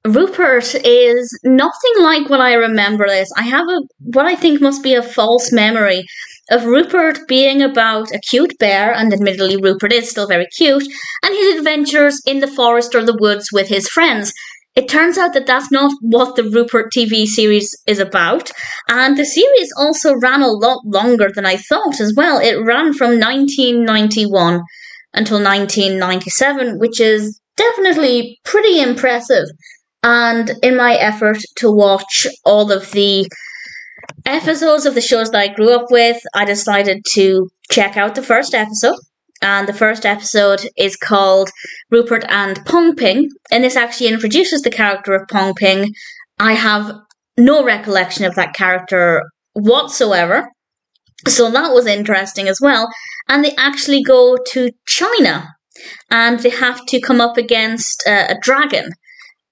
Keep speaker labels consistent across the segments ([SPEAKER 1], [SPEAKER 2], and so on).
[SPEAKER 1] Rupert is nothing like what I remember this. I have what I think must be a false memory of Rupert being about a cute bear, and admittedly Rupert is still very cute, and his adventures in the forest or the woods with his friends. It turns out that that's not what the Rupert TV series is about, and the series also ran a lot longer than I thought as well. It ran from 1991 until 1997, which is definitely pretty impressive. And in my effort to watch all of the episodes of the shows that I grew up with, I decided to check out the first episode. And the first episode is called Rupert and Pong, and this actually introduces the character of Pong. I have no recollection of that character whatsoever, so that was interesting as well. And they actually go to China, and they have to come up against a dragon.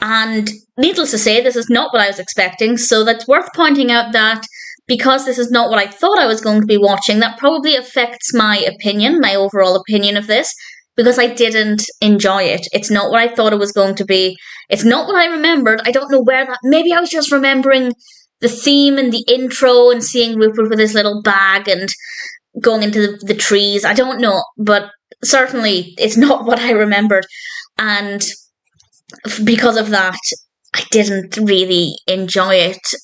[SPEAKER 1] And needless to say, this is not what I was expecting, so that's worth pointing out that because this is not what I thought I was going to be watching, that probably affects my opinion, my overall opinion of this, because I didn't enjoy it. It's not what I thought it was going to be. It's not what I remembered. I don't know where that... Maybe I was just remembering the theme and the intro and seeing Rupert with his little bag and going into the trees. I don't know, but certainly it's not what I remembered. And because of that, I didn't really enjoy it.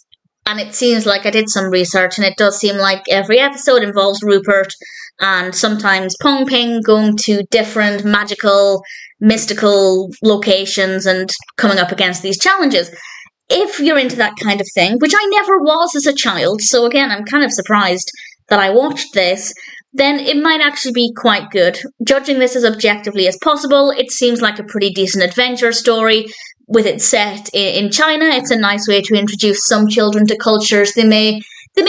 [SPEAKER 1] And it seems like I did some research, and it does seem like every episode involves Rupert and sometimes Pong going to different magical, mystical locations and coming up against these challenges. If you're into that kind of thing, which I never was as a child, so again, I'm kind of surprised that I watched this, then it might actually be quite good. Judging this as objectively as possible, it seems like a pretty decent adventure story. With it set in China, it's a nice way to introduce some children to cultures they may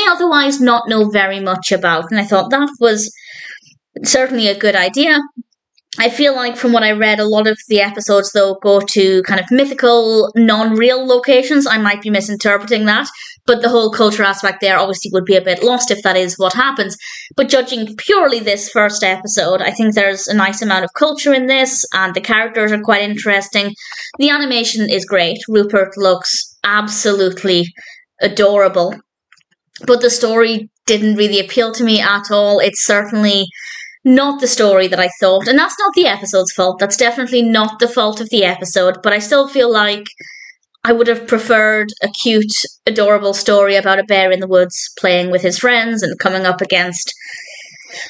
[SPEAKER 1] otherwise not know very much about. And I thought that was certainly a good idea. I feel like from what I read, a lot of the episodes, though, go to kind of mythical, non-real locations. I might be misinterpreting that, but the whole culture aspect there obviously would be a bit lost if that is what happens. But judging purely this first episode, I think there's a nice amount of culture in this, and the characters are quite interesting. The animation is great. Rupert looks absolutely adorable. But the story didn't really appeal to me at all. It's certainly not the story that I thought, and that's not the episode's fault. That's definitely not the fault of the episode, but I still feel like I would have preferred a cute, adorable story about a bear in the woods playing with his friends and coming up against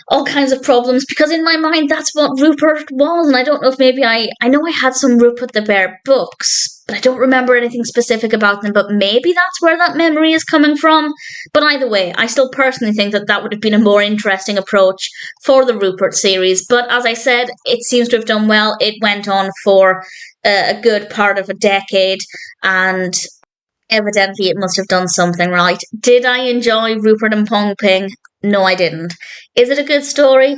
[SPEAKER 1] all kinds of problems, because in my mind that's what Rupert was. And I don't know if maybe I know I had some Rupert the Bear books, but I don't remember anything specific about them, but maybe that's where that memory is coming from. But either way, I still personally think that would have been a more interesting approach for the Rupert series. But as I said, it seems to have done well. It went on for a good part of a decade, and evidently it must have done something right. Did I enjoy Rupert and Pong? No, I didn't. Is it a good story?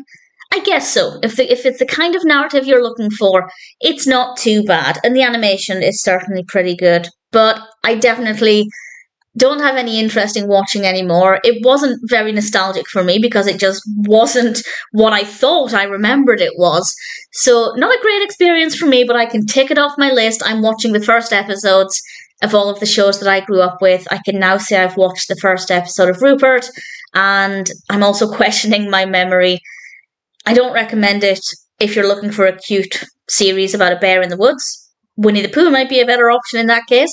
[SPEAKER 1] I guess so. If it's the kind of narrative you're looking for, it's not too bad. And the animation is certainly pretty good. But I definitely don't have any interest in watching anymore. It wasn't very nostalgic for me because it just wasn't what I thought I remembered it was. So not a great experience for me, but I can tick it off my list. I'm watching the first episodes of all of the shows that I grew up with. I can now say I've watched the first episode of Rupert, and I'm also questioning my memory. I don't recommend it if you're looking for a cute series about a bear in the woods. Winnie the Pooh might be a better option in that case.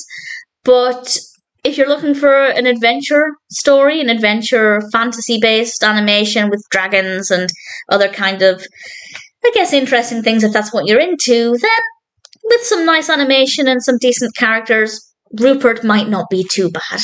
[SPEAKER 1] But if you're looking for an adventure story, an adventure fantasy-based animation with dragons and other kind of, I guess, interesting things, if that's what you're into, then with some nice animation and some decent characters, Rupert might not be too bad.